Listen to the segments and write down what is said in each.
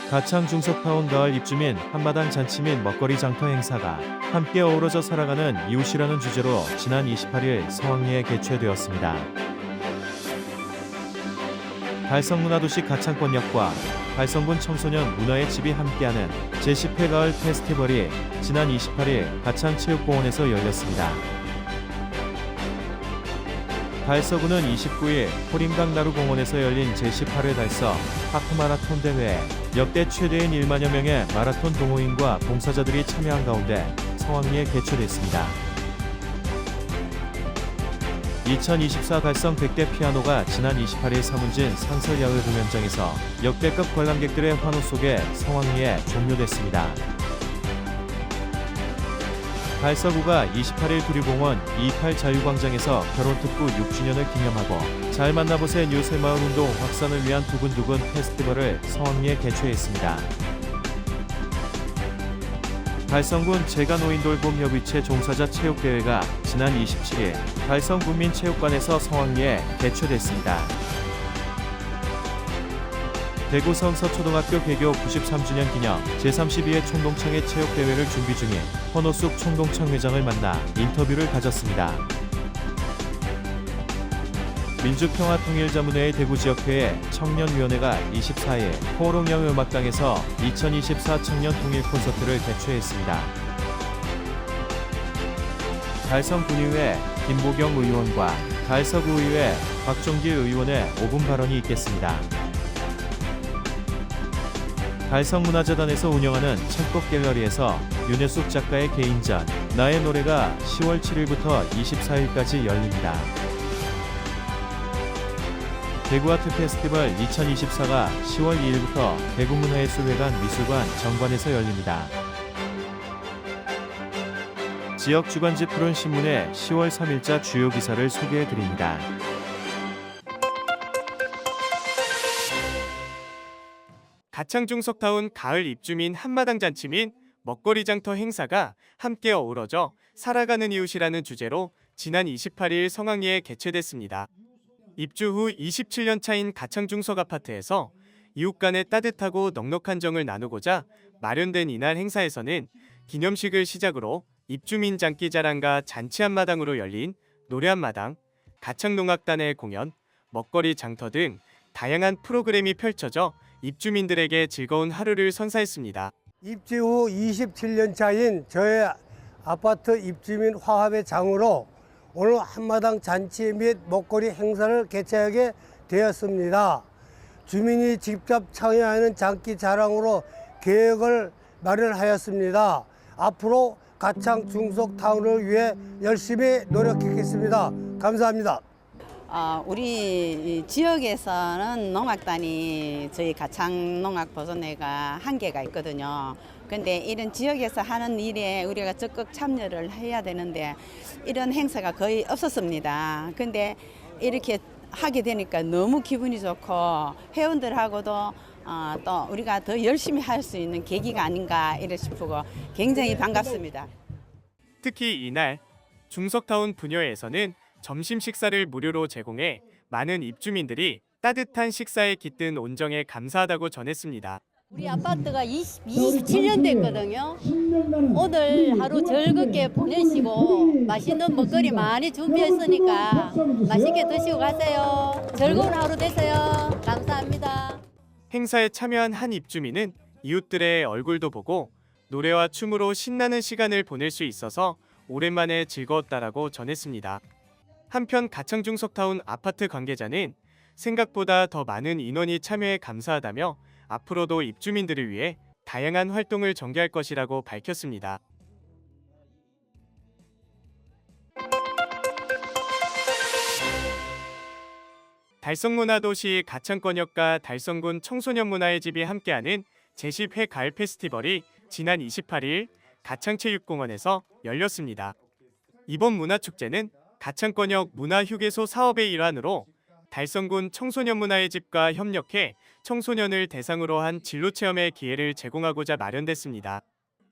가창 중석타운 가을 입주민 한마당 잔치 및 먹거리 장터 행사가 함께 어우러져 살아가는 이웃이라는 주제로 지난 28일 성황리에 개최되었습니다. 달성문화도시 가창권역과 달성군 청소년 문화의 집이 함께하는 제10회 가을 페스티벌이 지난 28일 가창체육공원에서 열렸습니다. 달서구는 29일 호림강 나루공원에서 열린 제18회 달서 하프마라톤 대회에 역대 최대인 1만여 명의 마라톤 동호인과 봉사자들이 참여한 가운데 성황리에 개최됐습니다. 2024 달성 100대 피아노가 지난 28일 사문진 상설야외 공연장에서 역대급 관람객들의 환호 속에 성황리에 종료됐습니다. 달서구가 28일 두류공원 28 자유광장에서 결혼특구 6주년을 기념하고 잘 만나보세 뉴새마을운동 확산을 위한 두근두근 페스티벌을 성황리에 개최했습니다. 달성군 재가노인돌봄협의체 종사자 체육대회가 지난 27일 달성군민체육관에서 성황리에 개최됐습니다. 대구성 서초등학교 개교 93주년 기념 제32회 총동창회 체육대회를 준비 중인 헌호숙 총동창 회장을 만나 인터뷰를 가졌습니다. 민주평화통일자문회의 대구지역회의 청년위원회가 24일 호롱영음악당에서 2024 청년통일 콘서트를 개최했습니다. 달성군의회 김보경 의원과 달서구의회 박종길 의원의 5분 발언이 있겠습니다. 달성문화재단에서 운영하는 책곡갤러리에서 윤혜숙 작가의 개인전 나의 노래가 10월 7일부터 24일까지 열립니다. 대구아트 페스티벌 2024가 10월 2일부터 대구문화예술회관 미술관 정관에서 열립니다. 지역 주간지 푸른 신문의 10월 3일자 주요 기사를 소개해드립니다. 가창중석타운 가을 입주민 한마당 잔치 및 먹거리 장터 행사가 함께 어우러져 살아가는 이웃이라는 주제로 지난 28일 성황리에 개최됐습니다. 입주 후 27년 차인 가창중석 아파트에서 이웃 간의 따뜻하고 넉넉한 정을 나누고자 마련된 이날 행사에서는 기념식을 시작으로 입주민 장기자랑과 잔치 한마당으로 열린 노래 한마당, 가창농악단의 공연, 먹거리 장터 등 다양한 프로그램이 펼쳐져 입주민들에게 즐거운 하루를 선사했습니다. 입주 후 27년 차인 저의 아파트 입주민 화합의 장으로 오늘 한마당 잔치 및 먹거리 행사를 개최하게 되었습니다. 주민이 직접 참여하는 장기 자랑으로 계획을 마련하였습니다. 앞으로 가창 중석타운을 위해 열심히 노력하겠습니다. 감사합니다. 우리 지역에서는 농악단이 저희 가창농악보존회가 한계가 있거든요. 근데 이런 지역에서 하는 일에 우리가 적극 참여를 해야 되는데 이런 행사가 거의 없었습니다. 근데 이렇게 하게 되니까 너무 기분이 좋고 회원들하고도 또 우리가 더 열심히 할 수 있는 계기가 아닌가 이래 싶고 굉장히 반갑습니다. 특히 이날 중석타운 부녀에서는 점심 식사를 무료로 제공해 많은 입주민들이 따뜻한 식사에 깃든 온정에 감사하다고 전했습니다. 우리 아파트가 27년 됐거든요. 오늘 하루 즐겁게 보내시고 맛있는 먹거리 많이 준비했으니까 맛있게 드시고 가세요. 즐거운 하루 되세요. 감사합니다. 행사에 참여한 한 입주민은 이웃들의 얼굴도 보고 노래와 춤으로 신나는 시간을 보낼 수 있어서 오랜만에 즐거웠다라고 전했습니다. 한편 가창중석타운 아파트 관계자는 생각보다 더 많은 인원이 참여해 감사하다며 앞으로도 입주민들을 위해 다양한 활동을 전개할 것이라고 밝혔습니다. 달성문화도시 가창권역과 달성군 청소년문화의 집이 함께하는 제10회 가을 페스티벌이 지난 28일 가창체육공원에서 열렸습니다. 이번 문화축제는 가창권역 문화휴게소 사업의 일환으로 달성군 청소년문화의 집과 협력해 청소년을 대상으로 한 진로체험의 기회를 제공하고자 마련됐습니다.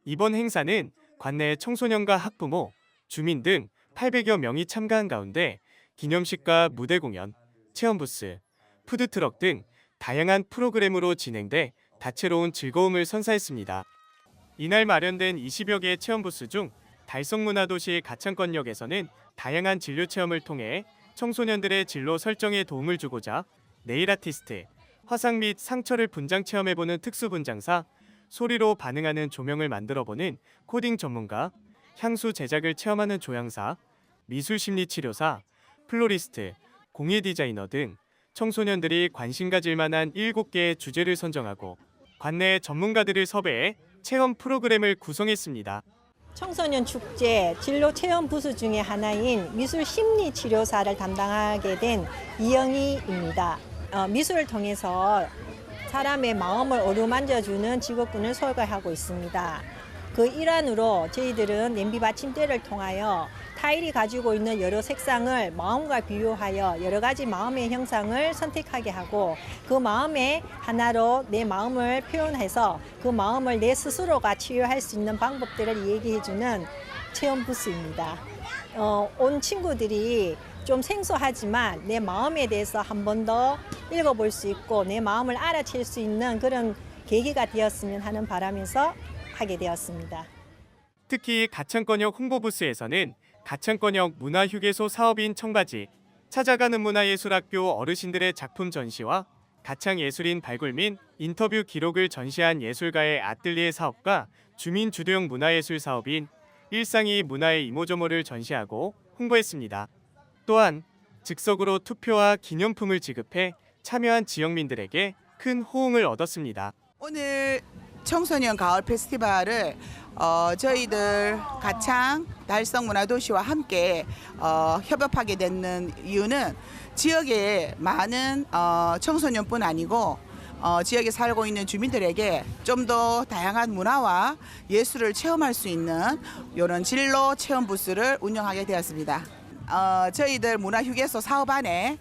이번 행사는 관내 청소년과 학부모, 주민 등 800여 명이 참가한 가운데 기념식과 무대 공연, 체험부스, 푸드트럭 등 다양한 프로그램으로 진행돼 다채로운 즐거움을 선사했습니다. 이날 마련된 20여 개의 체험 부스 중 달성문화도시 가창권역에서는 다양한 진료 체험을 통해 청소년들의 진로 설정에 도움을 주고자 네일 아티스트, 화상 및 상처를 분장 체험해보는 특수 분장사, 소리로 반응하는 조명을 만들어보는 코딩 전문가, 향수 제작을 체험하는 조향사, 미술 심리 치료사, 플로리스트, 공예 디자이너 등 청소년들이 관심 가질 만한 7개의 주제를 선정하고 관내 전문가들을 섭외해 체험 프로그램을 구성했습니다. 청소년 축제 진로 체험 부스 중에 하나인 미술 심리 치료사를 담당하게 된 이영희입니다. 미술을 통해서 사람의 마음을 어루만져주는 직업군을 소개하고 있습니다. 그 일환으로 저희들은 냄비 받침대를 통하여 타일이 가지고 있는 여러 색상을 마음과 비유하여 여러 가지 마음의 형상을 선택하게 하고 그 마음의 하나로 내 마음을 표현해서 그 마음을 내 스스로가 치유할 수 있는 방법들을 얘기해주는 체험 부스입니다. 온 친구들이 좀 생소하지만 내 마음에 대해서 한 번 더 읽어볼 수 있고 내 마음을 알아챌 수 있는 그런 계기가 되었으면 하는 바람에서 하게 되었습니다. 특히 가창권역 홍보부스에서는 가창권역 문화휴게소 사업인 청바지, 찾아가는 문화예술학교 어르신들의 작품 전시와 가창예술인 발굴 및 인터뷰 기록을 전시한 예술가의 아뜰리에 사업과 주민 주도형 문화예술 사업인 일상이 문화의 이모저모를 전시하고 홍보했습니다. 또한 즉석으로 투표와 기념품을 지급해 참여한 지역민들에게 큰 호응을 얻었습니다. 오늘 청소년 가을 페스티벌을 저희들 가창 달성문화도시와 함께 협업하게 되는 이유는 지역에 많은 청소년뿐 아니고 지역에 살고 있는 주민들에게 좀 더 다양한 문화와 예술을 체험할 수 있는 이런 진로 체험 부스를 운영하게 되었습니다. 저희들 문화휴게소 사업 안에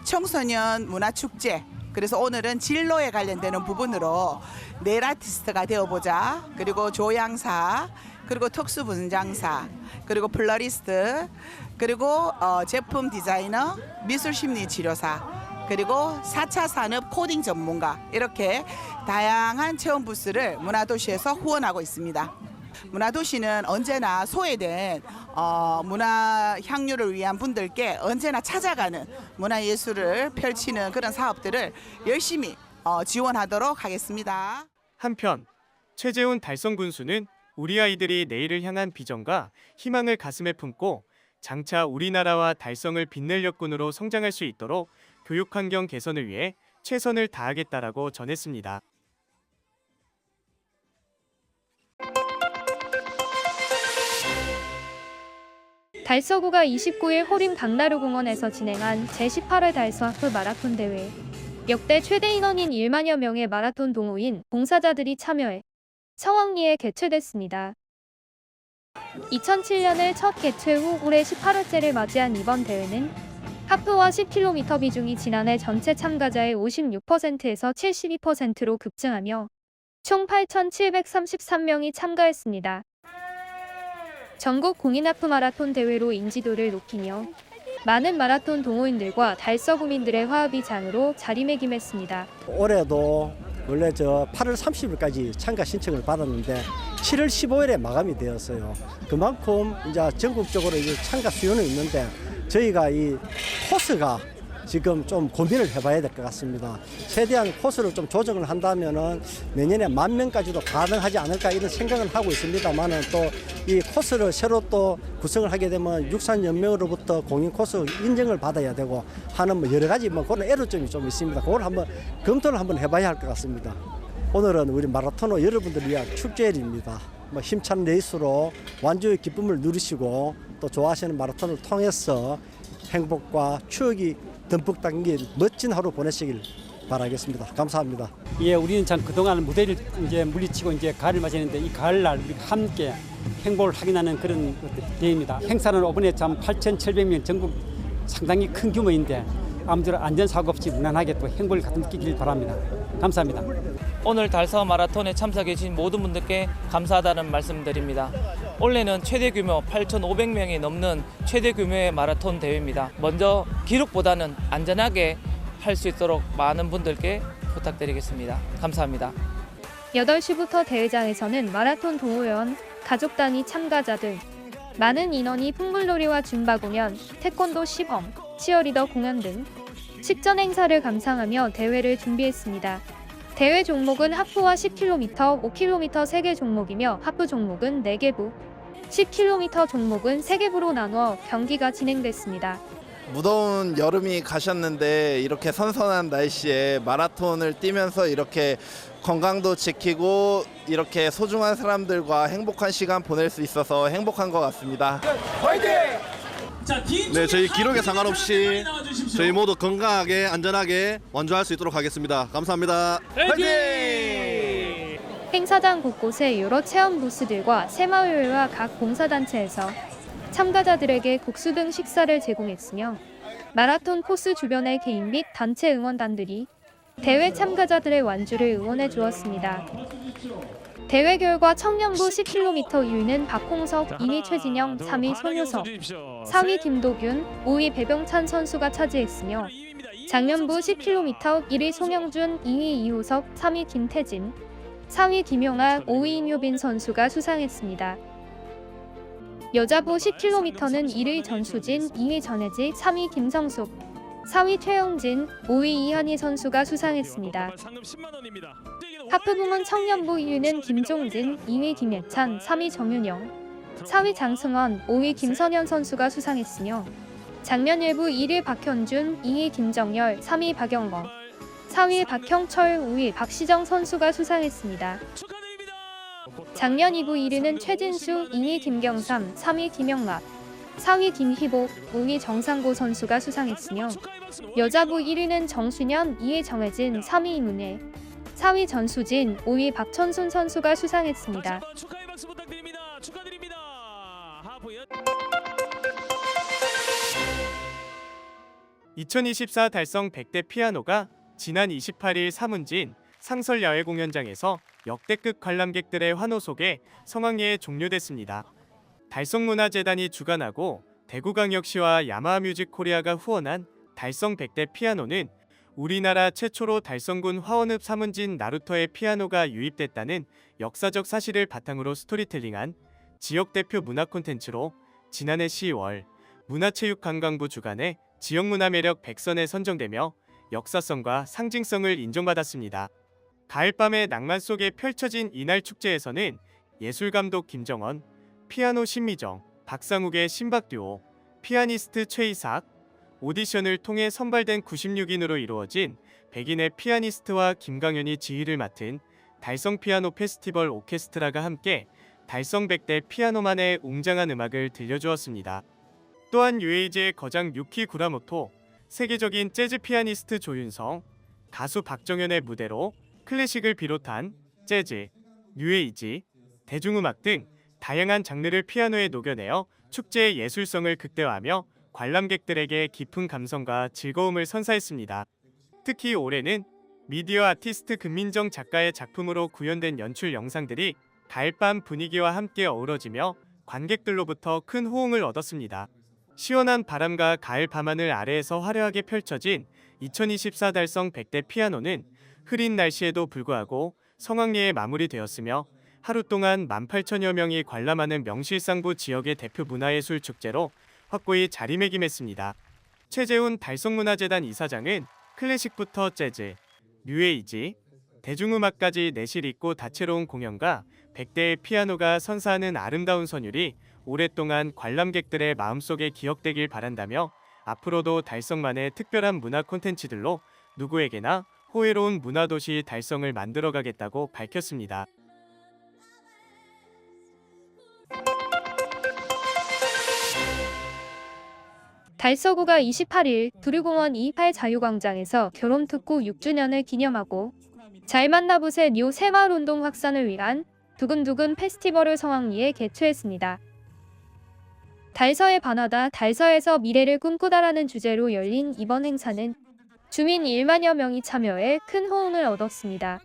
청소년 문화축제, 그래서 오늘은 진로에 관련되는 부분으로 네일 아티스트가 되어보자, 그리고 조향사, 그리고 특수분장사, 그리고 플러리스트, 그리고 제품 디자이너, 미술 심리 치료사, 그리고 4차 산업 코딩 전문가, 이렇게 다양한 체험 부스를 문화도시에서 후원하고 있습니다. 문화도시는 언제나 소외된 문화 향유를 위한 분들께 언제나 찾아가는 문화예술을 펼치는 그런 사업들을 열심히 지원하도록 하겠습니다. 한편 최재훈 달성군수는 우리 아이들이 내일을 향한 비전과 희망을 가슴에 품고 장차 우리나라와 달성을 빛낼 역군으로 성장할 수 있도록 교육 환경 개선을 위해 최선을 다하겠다라고 전했습니다. 달서구가 29일 호림 강나루공원에서 진행한 제18회 달서 하프 마라톤 대회. 역대 최대 인원인 1만여 명의 마라톤 동호인, 봉사자들이 참여해 성황리에 개최됐습니다. 2007년을 첫 개최 후 올해 18회째를 맞이한 이번 대회는 하프와 10km 비중이 지난해 전체 참가자의 56%에서 72%로 급증하며 총 8,733명이 참가했습니다. 전국 공인 하프 마라톤 대회로 인지도를 높이며 많은 마라톤 동호인들과 달서구민들의 화합이 장으로 자리매김했습니다. 올해도 원래 8월 30일까지 참가 신청을 받았는데 7월 15일에 마감이 되었어요. 그만큼 이제 전국적으로 이제 참가 수요는 있는데 저희가 이 코스가 지금 좀 고민을 해봐야 될 것 같습니다. 최대한 코스를 좀 조정을 한다면은 내년에 10,000명까지도 가능하지 않을까 이런 생각을 하고 있습니다만은 또 이 코스를 새로 또 구성을 하게 되면 육산연맹으로부터 공인 코스 인정을 받아야 되고 하는 뭐 여러 가지 뭐 그런 애로점이 좀 있습니다. 그걸 한번 검토를 한번 해봐야 할 것 같습니다. 오늘은 우리 마라토너 여러분들을 위한 축제일입니다. 뭐 힘찬 레이스로 완주의 기쁨을 누리시고 또 좋아하시는 마라톤을 통해서 행복과 추억이 듬뿍 담긴 멋진 하루 보내시길 바라겠습니다. 감사합니다. 예, 우리는 참 그동안 무대를 이제 물리치고 이제 가을을 맞이했는데 이 가을날 우리 함께 행복을 확인하는 그런 대회입니다. 행사는 이번에 참 8,700명 전국 상당히 큰 규모인데 아무쪼록 안전사고 없이 무난하게 또 행복을 가득 느끼길 바랍니다. 감사합니다. 오늘 달서 마라톤에 참석해 주신 모든 분들께 감사하다는 말씀드립니다. 올해는 최대 규모 8,500명이 넘는 최대 규모의 마라톤 대회입니다. 먼저 기록보다는 안전하게 할 수 있도록 많은 분들께 부탁드리겠습니다. 감사합니다. 8시부터 대회장에서는 마라톤 동호회원, 가족 단위 참가자 등 많은 인원이 풍물놀이와 줌바 공연, 태권도 시범, 치어리더 공연 등 식전 행사를 감상하며 대회를 준비했습니다. 대회 종목은 하프와 10km, 5km 3개 종목이며 하프 종목은 4개 부, 10km 종목은 3개 부로 나누어 경기가 진행됐습니다. 무더운 여름이 가셨는데 이렇게 선선한 날씨에 마라톤을 뛰면서 이렇게 건강도 지키고 이렇게 소중한 사람들과 행복한 시간 보낼 수 있어서 행복한 것 같습니다. 네, 저희 기록에 상관없이 저희 모두 건강하게 안전하게 완주할 수 있도록 하겠습니다. 감사합니다. 화이팅! 행사장 곳곳에 여러 체험 부스들과 새마을회와 각 봉사단체에서 참가자들에게 국수 등 식사를 제공했으며 마라톤 코스 주변의 개인 및 단체 응원단들이 대회 참가자들의 완주를 응원해 주었습니다. 대회 결과 청년부 10km 1위는 박홍석, 2위 최진영, 3위 손효석, 4위 김도균, 5위 배병찬 선수가 차지했으며 장년부 10km 1위 송영준, 2위 이호석, 3위 김태진, 4위 김용아, 5위 임효빈 선수가 수상했습니다. 여자부 10km는 1위 전수진, 2위 전혜지, 3위 김성숙, 4위 최영진, 5위 이한희 선수가 수상했습니다. 하프부문 청년부 1위는 김종진, 2위 김예찬, 3위 정윤영, 4위 장승원, 5위 김선현 선수가 수상했으며 장면 1부 1위 박현준, 2위 김정열, 3위 박영건, 4위 박형철, 5위 박시정 선수가 수상했습니다. 작년 2부 1위는 최진수, 2위 김경삼, 3위 김영락, 4위 김희복, 5위 정상고 선수가 수상했으며 여자부 1위는 정순현, 2위 정혜진, 3위 이문혜, 4위 전수진, 5위 박천순 선수가 수상했습니다. 2024 달성 100대 피아노가 지난 28일 사문진 상설야외공연장에서 역대급 관람객들의 환호 속에 성황리에 종료됐습니다. 달성문화재단이 주관하고 대구광역시와 야마하뮤직코리아가 후원한 달성 100대 피아노는 우리나라 최초로 달성군 화원읍 사문진 나루터의 피아노가 유입됐다는 역사적 사실을 바탕으로 스토리텔링한 지역 대표 문화 콘텐츠로 지난해 10월 문화체육관광부 주관의 지역문화매력 100선에 선정되며 역사성과 상징성을 인정받았습니다. 가을밤의 낭만 속에 펼쳐진 이날 축제에서는 예술감독 김정원, 피아노 신미정, 박상욱의 신박 듀오, 피아니스트 최이삭, 오디션을 통해 선발된 96인으로 이루어진 백인의 피아니스트와 김강현이 지휘를 맡은 달성 피아노 페스티벌 오케스트라가 함께 달성 100대 피아노만의 웅장한 음악을 들려주었습니다. 또한 UAG의 거장 유키 구라모토, 세계적인 재즈 피아니스트 조윤성, 가수 박정현의 무대로 클래식을 비롯한 재즈, 뉴에이지, 대중음악 등 다양한 장르를 피아노에 녹여내어 축제의 예술성을 극대화하며 관람객들에게 깊은 감성과 즐거움을 선사했습니다. 특히 올해는 미디어 아티스트 금민정 작가의 작품으로 구현된 연출 영상들이 가을밤 분위기와 함께 어우러지며 관객들로부터 큰 호응을 얻었습니다. 시원한 바람과 가을 밤하늘 아래에서 화려하게 펼쳐진 2024 달성 100대 피아노는 흐린 날씨에도 불구하고 성황리에 마무리되었으며 하루 동안 18,000여 명이 관람하는 명실상부 지역의 대표 문화예술 축제로 확고히 자리매김했습니다. 최재훈 달성문화재단 이사장은 클래식부터 재즈, 뉴에이지, 대중음악까지 내실 있고 다채로운 공연과 100대의 피아노가 선사하는 아름다운 선율이 오랫동안 관람객들의 마음속에 기억되길 바란다며 앞으로도 달성만의 특별한 문화 콘텐츠들로 누구에게나 호혜로운 문화도시 달성을 만들어가겠다고 밝혔습니다. 달서구가 28일 두류공원 228 자유광장에서 결혼특구 6주년을 기념하고 잘 만나보세 뉴 새마을운동 확산을 위한 두근두근 페스티벌을 성황리에 개최했습니다. 달서에 반하다 달서에서 미래를 꿈꾸다라는 주제로 열린 이번 행사는 주민 1만여 명이 참여해 큰 호응을 얻었습니다.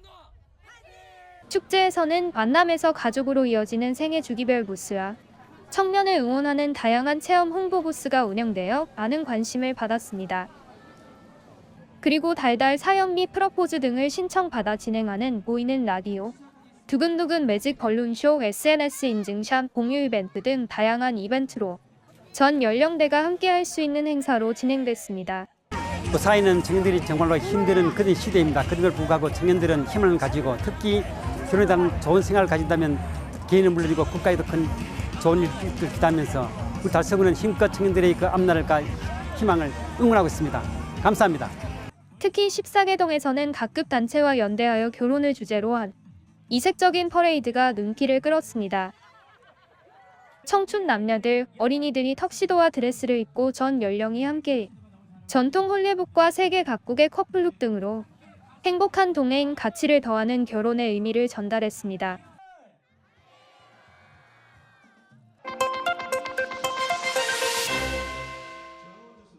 축제에서는 만남에서 가족으로 이어지는 생애 주기별 부스와 청년을 응원하는 다양한 체험 홍보 부스가 운영되어 많은 관심을 받았습니다. 그리고 달달 사연 및 프러포즈 등을 신청받아 진행하는 보이는 라디오, 두근두근 매직 벌룬쇼, SNS 인증샷, 공유 이벤트 등 다양한 이벤트로 전 연령대가 함께할 수 있는 행사로 진행됐습니다. 그 사회는 청년들이 정말로 힘드는 그런 시대입니다. 그런 불구하고 청년들은 힘을 가지고 특히 결혼에 대한 좋은 생각을 가진다면 개인은 물론이고 국가에도 큰 좋은 일들을 기대하면서 우리 달성군은 힘껏 청년들의 그 앞날과 희망을 응원하고 있습니다. 감사합니다. 특히 14개동에서는 각급 단체와 연대하여 결혼을 주제로 한 이색적인 퍼레이드가 눈길을 끌었습니다. 청춘 남녀들, 어린이들이 턱시도와 드레스를 입고 전 연령이 함께 전통 홀레복과 세계 각국의 커플룩 등으로 행복한 동행, 가치를 더하는 결혼의 의미를 전달했습니다.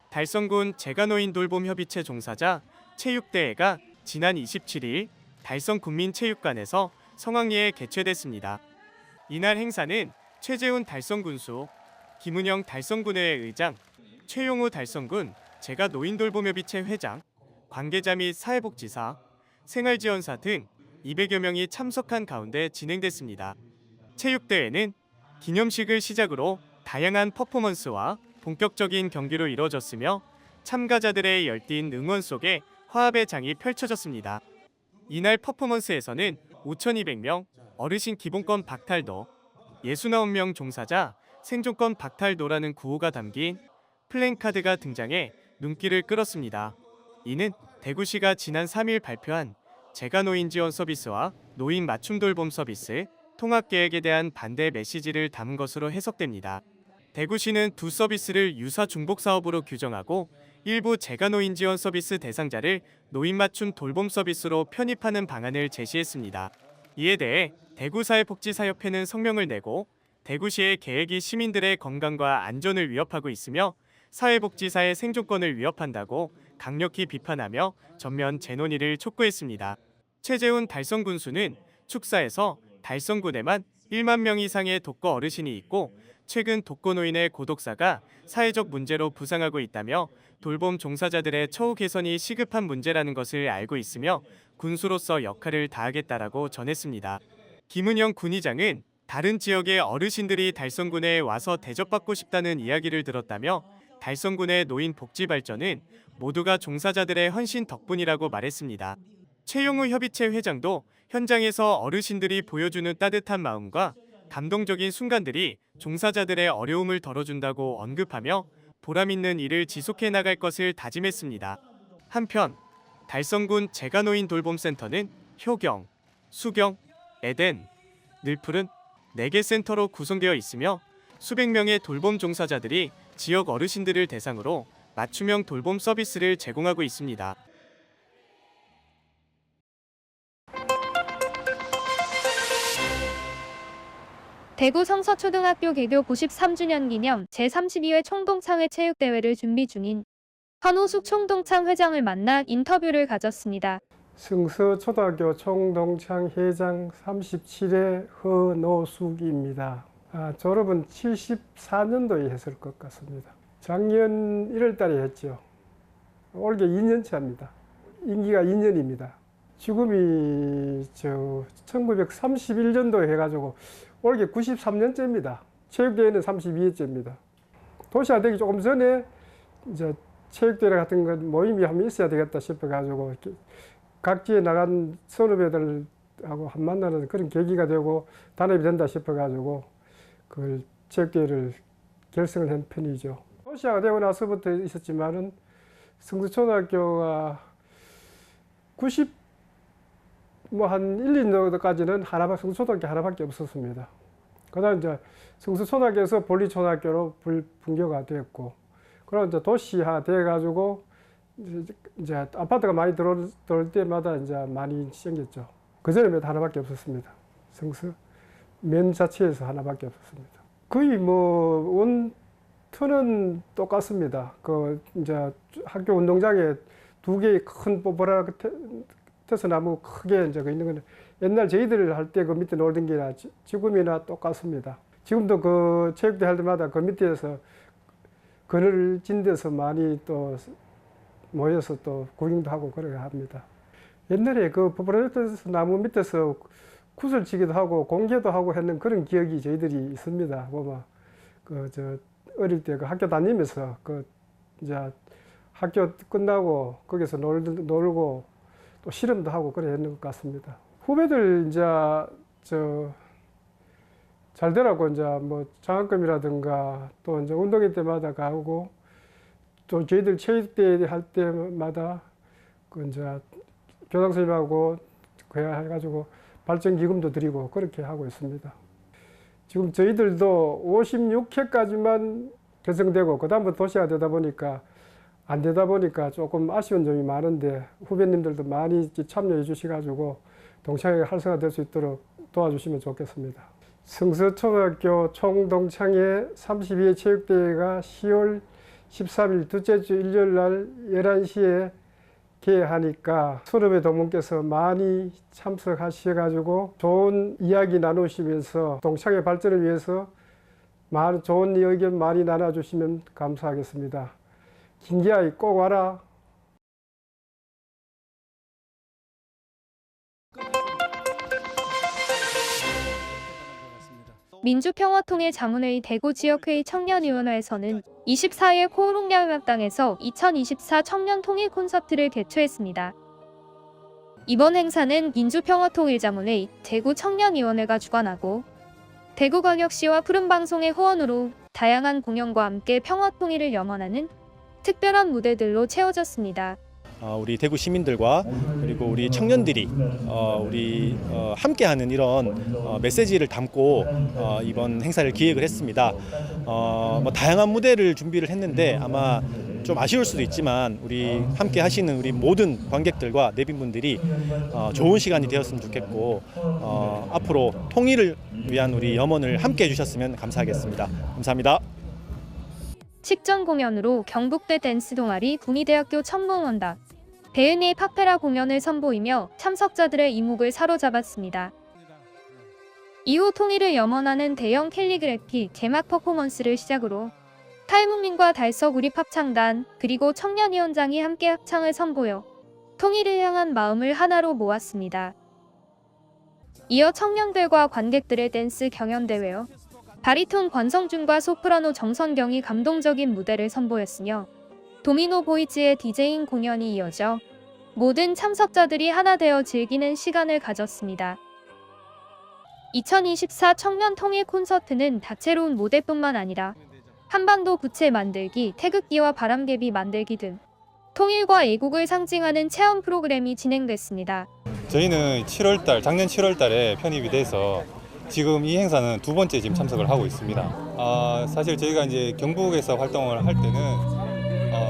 달성군 재가노인 돌봄협의체 종사자 체육대회가 지난 27일 달성군민체육관에서 성황리에 개최됐습니다. 이날 행사는 최재훈 달성군수, 김은영 달성군회의 의장, 최용우 달성군 재가노인돌봄협의체 회장, 관계자 및 사회복지사, 생활지원사 등 200여 명이 참석한 가운데 진행됐습니다. 체육대회는 기념식을 시작으로 다양한 퍼포먼스와 본격적인 경기로 이뤄졌으며 참가자들의 열띤 응원 속에 화합의 장이 펼쳐졌습니다. 이날 퍼포먼스에서는 5,200명 어르신 기본권 박탈도, 69명 종사자 생존권 박탈도라는 구호가 담긴 플랜카드가 등장해 눈길을 끌었습니다. 이는 대구시가 지난 3일 발표한 재가노인 지원 서비스와 노인 맞춤 돌봄 서비스 통합계획에 대한 반대 메시지를 담은 것으로 해석됩니다. 대구시는 두 서비스를 유사 중복 사업으로 규정하고 일부 재가노인 지원 서비스 대상자를 노인 맞춤 돌봄 서비스로 편입하는 방안을 제시했습니다. 이에 대해 대구사회복지사협회는 성명을 내고 대구시의 계획이 시민들의 건강과 안전을 위협하고 있으며 사회복지사의 생존권을 위협한다고 강력히 비판하며 전면 재논의를 촉구했습니다. 최재훈 달성군수는 축사에서 달성군에만 1만 명 이상의 독거 어르신이 있고 최근 독거노인의 고독사가 사회적 문제로 부상하고 있다며 돌봄 종사자들의 처우 개선이 시급한 문제라는 것을 알고 있으며 군수로서 역할을 다하겠다라고 전했습니다. 김은영 군의장은 다른 지역의 어르신들이 달성군에 와서 대접받고 싶다는 이야기를 들었다며 달성군의 노인 복지 발전은 모두가 종사자들의 헌신 덕분이라고 말했습니다. 최용우 협의체 회장도 현장에서 어르신들이 보여주는 따뜻한 마음과 감동적인 순간들이 종사자들의 어려움을 덜어준다고 언급하며 보람있는 일을 지속해 나갈 것을 다짐했습니다. 한편 달성군 재가노인 돌봄센터는 효경, 수경, 에덴, 늘푸른 4개 센터로 구성되어 있으며 수백 명의 돌봄 종사자들이 지역 어르신들을 대상으로 맞춤형 돌봄 서비스를 제공하고 있습니다. 대구 성서초등학교 개교 93주년 기념 제32회 총동창회 체육대회를 준비 중인 한호숙 총동창 회장을 만나 인터뷰를 가졌습니다. 성서초등학교 총동창회장 37회 허노숙입니다. 졸업은 74년도에 했을 것 같습니다. 작년 1월 달에 했죠. 올게 2년 차입니다. 임기가 2년입니다. 지금이 1931년도에 해가지고 올게 93년째입니다. 체육대회는 32회째입니다. 도시화 되기 조금 전에 이제 체육대회 같은 것 모임이 한번 있어야 되겠다 싶어가지고 각지에 나간 선후배들하고 한 만나는 그런 계기가 되고 단합이 된다 싶어가지고 그 체육대회를 결성을 한 편이죠. 도시화가 되고 나서부터 있었지만은 성서초등학교가 90한 1, 2년도까지는 성서초등학교 하나밖에 없었습니다. 그다음 이제 성서초등학교에서 볼리초등학교로 분교가 되었고, 그럼 이제 도시화 돼가지고 이제 아파트가 많이 들어올 때마다 이제 많이 생겼죠. 그 전에 하나밖에 없었습니다. 성서 면 자체에서 하나밖에 없었습니다. 거의 원투는 똑같습니다. 그 이제 학교 운동장에 2개의 큰 뽀뽀라테스 나무 크게 이제 있는 거는 옛날 저희들 할 때 그 밑에 놀던 게나 지금이나 똑같습니다. 지금도 그 체육대 할 때마다 그 밑에서 그늘 진 데서 많이 또 모여서 또 구경도 하고 그래 합니다. 옛날에 그 프로젝트에서 나무 밑에서 굿을 치기도 하고 공개도 하고 했는 그런 기억이 저희들이 있습니다. 보면 어릴 때 그 학교 다니면서 이제 학교 끝나고 거기서 놀고 또 실험도 하고 그래 했는 것 같습니다. 후배들 이제 잘 되라고 이제 뭐 장학금이라든가 또 이제 운동회 때마다 가고 또 저희들 체육대회 할 때마다 이제 교장 선생님하고 해가지고 발전 기금도 드리고 그렇게 하고 있습니다. 지금 저희들도 56회까지만 결성되고 그다음부터 도시가 되다 보니까 안 되다 보니까 조금 아쉬운 점이 많은데 후배님들도 많이 참여해 주셔가지고 동창회가 활성화될 수 있도록 도와주시면 좋겠습니다. 성서초등학교 총동창회 32회 체육대회가 10월 13일 둘째 주 일요일 날 11시에 개회하니까 수렵의 동문께서 많이 참석하셔가지고 좋은 이야기 나누시면서 동창회 발전을 위해서 좋은 의견 많이 나눠주시면 감사하겠습니다. 김기아이 꼭 와라. 민주평화통일자문회의 대구지역회의 청년위원회에서는 24일 호롱야음악당에서 2024 청년통일 콘서트를 개최했습니다. 이번 행사는 민주평화통일자문회의 대구청년위원회가 주관하고 대구광역시와 푸른방송의 후원으로 다양한 공연과 함께 평화통일을 염원하는 특별한 무대들로 채워졌습니다. 우리 대구 시민들과 그리고 우리 청년들이 함께하는 이런 메시지를 담고 이번 행사를 기획을 했습니다. 다양한 무대를 준비를 했는데 아마 좀 아쉬울 수도 있지만 우리 함께 하시는 우리 모든 관객들과 내빈분들이 좋은 시간이 되었으면 좋겠고 앞으로 통일을 위한 우리 염원을 함께 해주셨으면 감사하겠습니다. 감사합니다. 식전 공연으로 경북대 댄스 동아리 국민대학교 천문원단 배은희의 파페라 공연을 선보이며 참석자들의 이목을 사로잡았습니다. 이후 통일을 염원하는 대형 캘리그래피 개막 퍼포먼스를 시작으로 탈북민과 달석 우리합창단 그리고 청년위원장이 함께 합창을 선보여 통일을 향한 마음을 하나로 모았습니다. 이어 청년들과 관객들의 댄스 경연대회요. 바리톤 권성준과 소프라노 정선경이 감동적인 무대를 선보였으며 도미노 보이즈의 디제잉 공연이 이어져 모든 참석자들이 하나 되어 즐기는 시간을 가졌습니다. 2024 청년 통일 콘서트는 다채로운 무대뿐만 아니라 한반도 부채 만들기, 태극기와 바람개비 만들기 등 통일과 애국을 상징하는 체험 프로그램이 진행됐습니다. 저희는 작년 7월 달에 편입이 돼서 지금 이 행사는 두 번째 지금 참석을 하고 있습니다. 사실 저희가 이제 경북에서 활동을 할 때는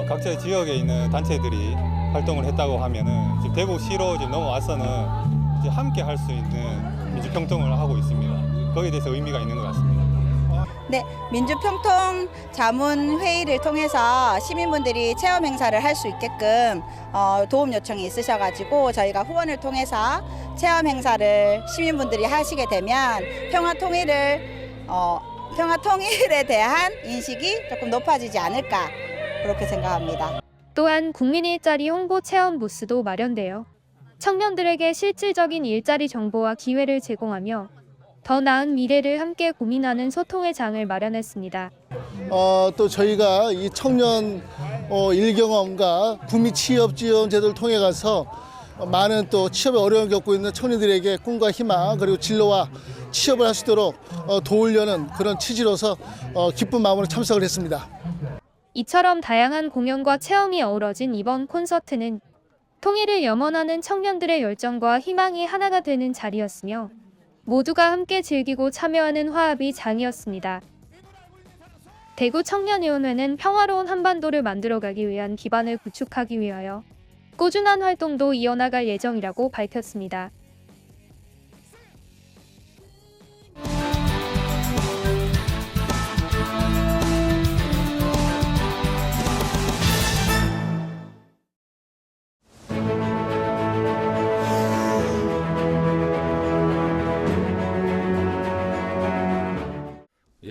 각자 지역에 있는 단체들이 활동을 했다고 하면은 지금 대구시로 지금 넘어와서는 이제 함께 할 수 있는 민주평통을 하고 있습니다. 거기에 대해서 의미가 있는 것 같습니다. 네, 민주평통 자문회의를 통해서 시민분들이 체험 행사를 할 수 있게끔 도움 요청이 있으셔가지고 저희가 후원을 통해서 체험 행사를 시민분들이 하시게 되면 평화통일에 대한 인식이 조금 높아지지 않을까 그렇게 생각합니다. 또한 국민 일자리 홍보 체험 부스도 마련되어 청년들에게 실질적인 일자리 정보와 기회를 제공하며 더 나은 미래를 함께 고민하는 소통의 장을 마련했습니다. 또 저희가 이 청년 일경험과 구미 취업 지원 제도를 통해 가서 많은 또 취업에 어려움을 겪고 있는 청년들에게 꿈과 희망 그리고 진로와 취업을 할 수 있도록 도우려는 그런 취지로서 기쁜 마음으로 참석을 했습니다. 이처럼 다양한 공연과 체험이 어우러진 이번 콘서트는 통일을 염원하는 청년들의 열정과 희망이 하나가 되는 자리였으며 모두가 함께 즐기고 참여하는 화합이 장이었습니다. 대구 청년위원회는 평화로운 한반도를 만들어가기 위한 기반을 구축하기 위하여 꾸준한 활동도 이어나갈 예정이라고 밝혔습니다.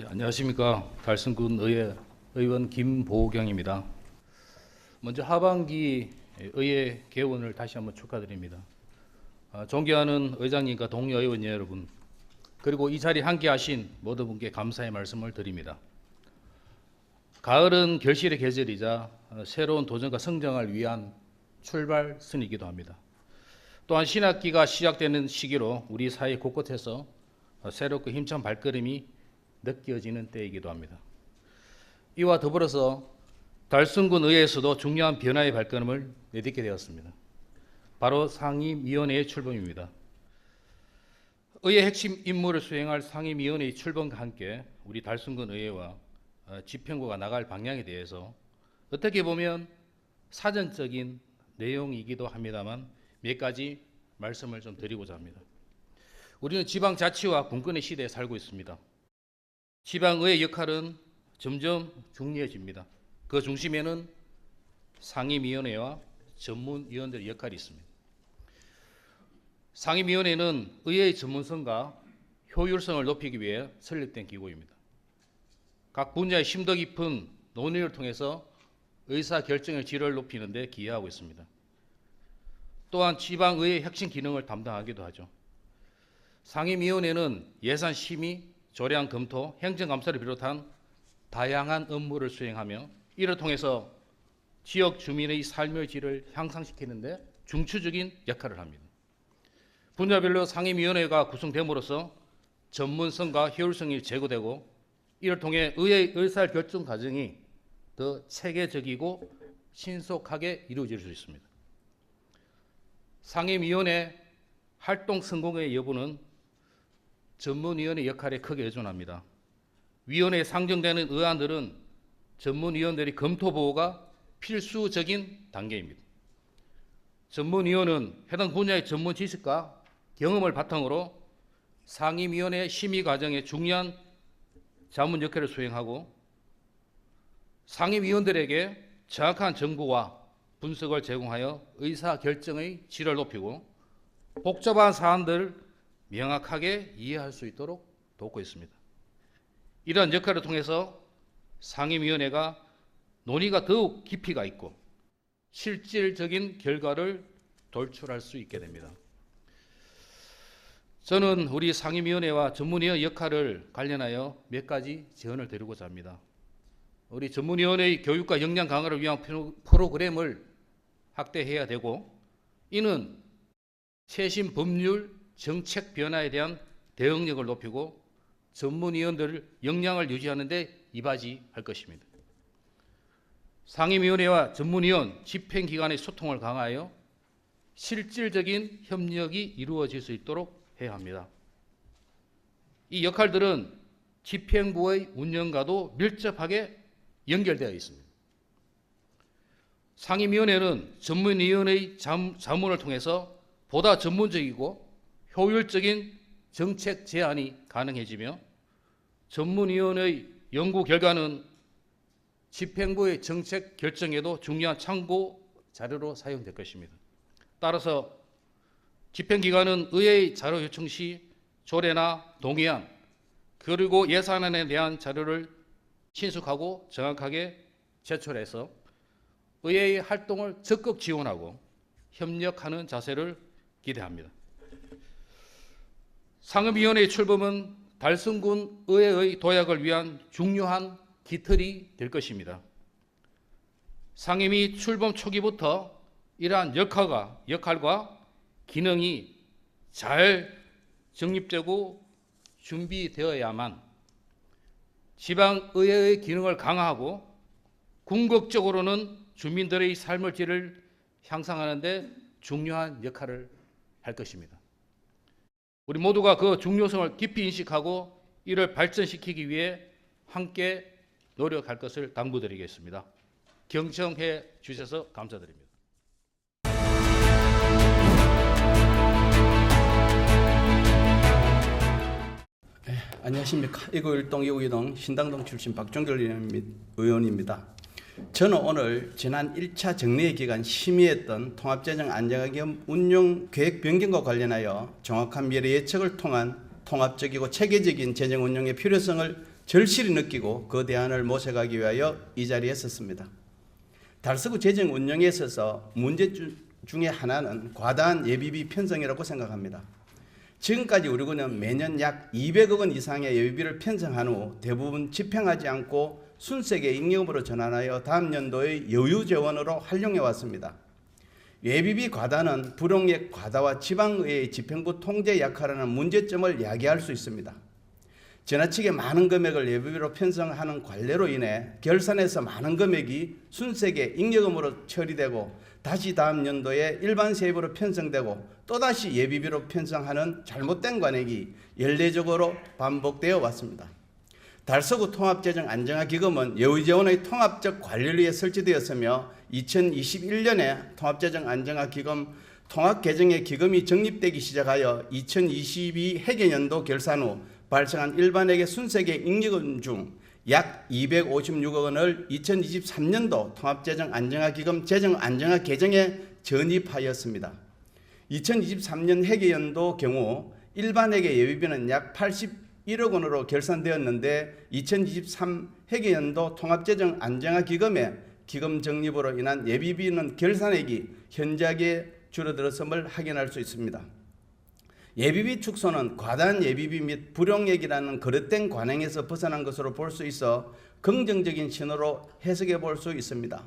안녕하십니까. 달성군 의회 의원 김보경입니다. 먼저 하반기 의회 개원을 다시 한번 축하드립니다. 존경하는 의장님과 동료 의원 여러분, 그리고 이 자리에 함께하신 모든 분께 감사의 말씀을 드립니다. 가을은 결실의 계절이자 새로운 도전과 성장을 위한 출발선이기도 합니다. 또한 신학기가 시작되는 시기로 우리 사회 곳곳에서 새롭고 힘찬 발걸음이 느껴지는 때이기도 합니다. 이와 더불어서 달성군 의회에서도 중요한 변화의 발걸음을 내딛게 되었습니다. 바로 상임위원회의 출범입니다. 의회 핵심 임무를 수행할 상임위원회의 출범과 함께 우리 달성군 의회와 집행부가 나갈 방향에 대해서 어떻게 보면 사전적인 내용이기도 합니다만 몇 가지 말씀을 좀 드리고자 합니다. 우리는 지방자치와 분권의 시대에 살고 있습니다. 지방의회 역할은 점점 중요해집니다. 그 중심에는 상임위원회와 전문위원들의 역할이 있습니다. 상임위원회는 의회의 전문성과 효율성을 높이기 위해 설립된 기구입니다. 각 분야의 심도 깊은 논의를 통해서 의사결정의 질을 높이는 데 기여하고 있습니다. 또한 지방의회의 핵심 기능을 담당하기도 하죠. 상임위원회는 예산 심의, 조례안 검토, 행정감사를 비롯한 다양한 업무를 수행하며 이를 통해서 지역 주민의 삶의 질을 향상시키는 데 중추적인 역할을 합니다. 분야별로 상임위원회가 구성됨으로써 전문성과 효율성이 제고되고 이를 통해 의회의 의사결정 과정이 더 체계적이고 신속하게 이루어질 수 있습니다. 상임위원회 활동 성공의 여부는 전문위원회 역할에 크게 의존합니다. 위원회에 상정되는 의안들은 전문위원들의 검토 보고가 필수적인 단계입니다. 전문위원은 해당 분야의 전문 지식과 경험을 바탕으로 상임위원회 심의 과정에 중요한 자문 역할을 수행하고 상임위원들에게 정확한 정보와 분석을 제공하여 의사결정의 질을 높이고 복잡한 사안들을 명확하게 이해할 수 있도록 돕고 있습니다. 이러한 역할을 통해서 상임위원회가 논의가 더욱 깊이가 있고 실질적인 결과를 돌출할 수 있게 됩니다. 저는 우리 상임위원회와 전문위원 역할을 관련하여 몇 가지 제언을 드리고자 합니다. 우리 전문위원회의 교육과 역량 강화를 위한 프로그램을 확대해야 되고 이는 최신 법률 정책 변화에 대한 대응력을 높이고 전문위원들 역량을 유지하는 데 이바지할 것입니다. 상임위원회와 전문위원, 집행기관의 소통을 강화하여 실질적인 협력이 이루어질 수 있도록 해야 합니다. 이 역할들은 집행부의 운영과도 밀접하게 연결되어 있습니다. 상임위원회는 전문위원회의 자문을 통해서 보다 전문적이고 효율적인 정책 제안이 가능해지며 전문위원회의 연구 결과는 집행부의 정책 결정에도 중요한 참고 자료로 사용될 것입니다. 따라서 집행기관은 의회의 자료 요청 시 조례나 동의안 그리고 예산안에 대한 자료를 신속하고 정확하게 제출해서 의회의 활동을 적극 지원하고 협력하는 자세를 기대합니다. 상임위원회의 출범은 달성군 의회의 도약을 위한 중요한 기틀이 될 것입니다. 상임위 출범 초기부터 이러한 역할과 기능이 잘 정립되고 준비되어야만 지방의회의 기능을 강화하고 궁극적으로는 주민들의 삶의 질을 향상하는 데 중요한 역할을 할 것입니다. 우리 모두가 그 중요성을 깊이 인식하고 이를 발전시키기 위해 함께 노력할 것을 당부드리겠습니다. 경청해 주셔서 감사드립니다. 안녕하십니까. 2912 252동 신당동 출신 박종결 의원입니다. 저는 오늘 지난 1차 정례 기간 심의했던 통합재정 안정화기금 운용 계획 변경과 관련하여 정확한 미래 예측을 통한 통합적이고 체계적인 재정 운용의 필요성을 절실히 느끼고 그 대안을 모색하기 위하여 이 자리에 섰습니다. 달서구 재정 운영에 있어서 문제 중에 하나는 과다한 예비비 편성이라고 생각합니다. 지금까지 우리 군은 매년 약 200억 원 이상의 예비비를 편성한 후 대부분 집행하지 않고 순색의 잉여금으로 전환하여 다음 연도의 여유 재원으로 활용해 왔습니다. 예비비 과다는 불용액 과다와 지방의회의 집행부 통제 약화라는 문제점을 야기할 수 있습니다. 지나치게 많은 금액을 예비비로 편성하는 관례로 인해 결산에서 많은 금액이 순색의 잉여금으로 처리되고 다시 다음 연도에 일반 세입으로 편성되고 또다시 예비비로 편성하는 잘못된 관행이 연례적으로 반복되어 왔습니다. 달서구 통합재정 안정화 기금은 여유재원의 통합적 관리를 위해 설치되었으며 2021년에 통합재정 안정화 기금 통합 개정의 기금이 적립되기 시작하여 2022 회계연도 결산 후 발생한 일반에게 순색의 잉여금 중 약 256억 원을 2023년도 통합재정 안정화 기금 재정 안정화 개정에 전입하였습니다. 2023년 회계연도 경우 일반회계 예비비는 약 81억 원으로 결산되었는데 2023 회계연도 통합재정 안정화 기금의 기금 적립으로 인한 예비비는 결산액이 현저하게 줄어들었음을 확인할 수 있습니다. 예비비 축소는 과다한 예비비 및 불용액이라는 그릇된 관행에서 벗어난 것으로 볼 수 있어 긍정적인 신호로 해석해 볼 수 있습니다.